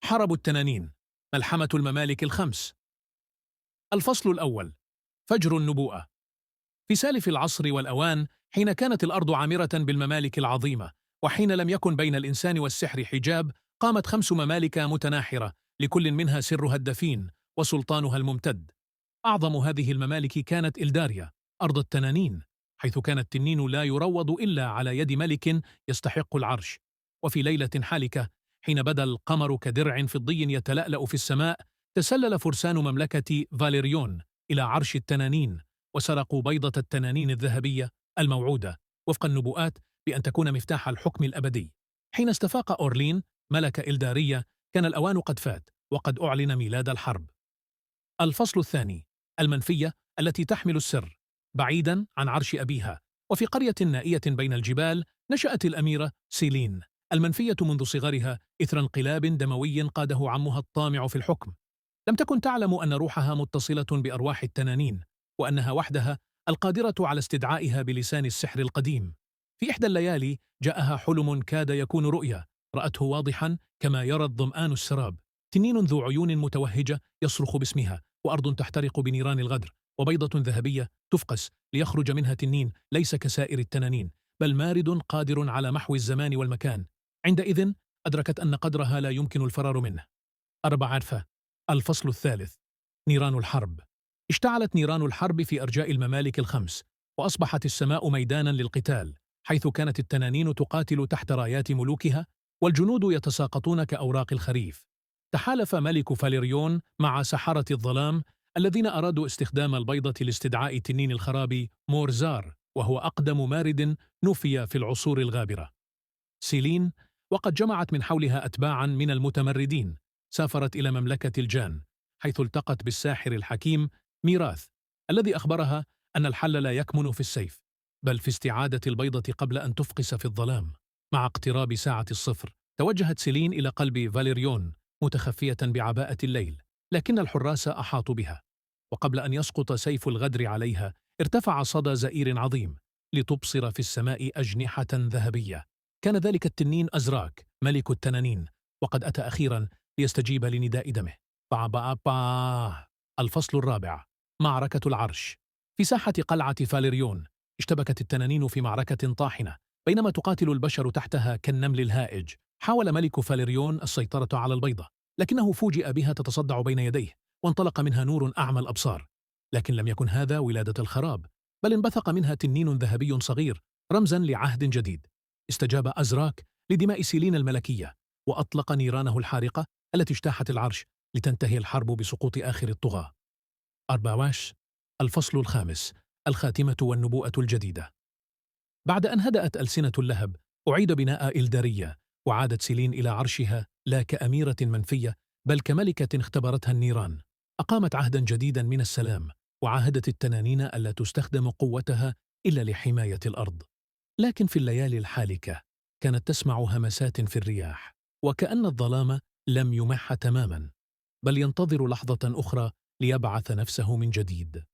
حرب التنانين، ملحمة الممالك الخمس. الفصل الأول: فجر النبوءة. في سالف العصر والأوان، حين كانت الأرض عامرة بالممالك العظيمة، وحين لم يكن بين الإنسان والسحر حجاب، قامت 5 ممالك متناحرة، لكل منها سرها الدفين وسلطانها الممتد. أعظم هذه الممالك كانت إلداريا، أرض التنانين، حيث كان التنين لا يروض إلا على يد ملك يستحق العرش. وفي ليلة حالكة، حين بدا القمر كدرع فضي يتلألأ في السماء، تسلل فرسان مملكة فاليريون إلى عرش التنانين، وسرقوا بيضة التنانين الذهبية الموعودة وفق النبوءات بأن تكون مفتاح الحكم الأبدي. حين استفاق أورلين ملك إلداريا، كان الأوان قد فات، وقد أعلن ميلاد الحرب. الفصل الثاني: المنفية التي تحمل السر. بعيداً عن عرش أبيها، وفي قرية نائية بين الجبال، نشأت الأميرة سيلين المنفية منذ صغرها إثر انقلاب دموي قاده عمها الطامع في الحكم. لم تكن تعلم أن روحها متصلة بأرواح التنانين، وأنها وحدها القادرة على استدعائها بلسان السحر القديم. في إحدى الليالي جاءها حلم كاد يكون رؤيا، رأته واضحاً كما يرى الظمآن السراب: تنين ذو عيون متوهجة يصرخ باسمها، وأرض تحترق بنيران الغدر، وبيضة ذهبية تفقس ليخرج منها تنين ليس كسائر التنانين، بل مارد قادر على محو الزمان والمكان. عندئذ أدركت أن قدرها لا يمكن الفرار منه. 4. الفصل الثالث: نيران الحرب. اشتعلت نيران الحرب في أرجاء الممالك الخمس، وأصبحت السماء ميدانا للقتال، حيث كانت التنانين تقاتل تحت رايات ملوكها، والجنود يتساقطون كأوراق الخريف. تحالف ملك فاليريون مع سحرة الظلام الذين أرادوا استخدام البيضة لاستدعاء تنين الخراب مورزار، وهو أقدم مارد نفي في العصور الغابرة. سيلين، وقد جمعت من حولها أتباعاً من المتمردين، سافرت إلى مملكة الجان، حيث التقت بالساحر الحكيم ميراث، الذي أخبرها أن الحل لا يكمن في السيف، بل في استعادة البيضة قبل أن تفقس في الظلام. مع اقتراب ساعة الصفر، توجهت سيلين إلى قلب فاليريون متخفية بعباءة الليل، لكن الحراس أحاطوا بها، وقبل أن يسقط سيف الغدر عليها، ارتفع صدى زئير عظيم لتبصر في السماء أجنحة ذهبية. كان ذلك التنين أزراك، ملك التنانين، وقد أتى أخيراً ليستجيب لنداء دمه. الفصل الرابع: معركة العرش. في ساحة قلعة فاليريون، اشتبكت التنانين في معركة طاحنة، بينما تقاتل البشر تحتها كالنمل الهائج. حاول ملك فاليريون السيطرة على البيضة، لكنه فوجئ بها تتصدع بين يديه، وانطلق منها نور أعمى الأبصار. لكن لم يكن هذا ولادة الخراب، بل انبثق منها تنين ذهبي صغير، رمزاً لعهد جديد. استجاب أزراك لدماء سيلين الملكية، وأطلق نيرانه الحارقة التي اجتاحت العرش، لتنتهي الحرب بسقوط آخر الطغاة. 4. الفصل الخامس: الخاتمة والنبوءة الجديدة. بعد أن هدأت ألسنة اللهب، أعيد بناء إلداريا، وعادت سيلين إلى عرشها لا كأميرة منفية، بل كملكة اختبرتها النيران. أقامت عهدا جديدا من السلام، وعاهدت التنانين ألا تستخدم قوتها إلا لحماية الأرض. لكن في الليالي الحالكة، كانت تسمع همسات في الرياح، وكأن الظلام لم يمح تماما، بل ينتظر لحظة أخرى ليبعث نفسه من جديد.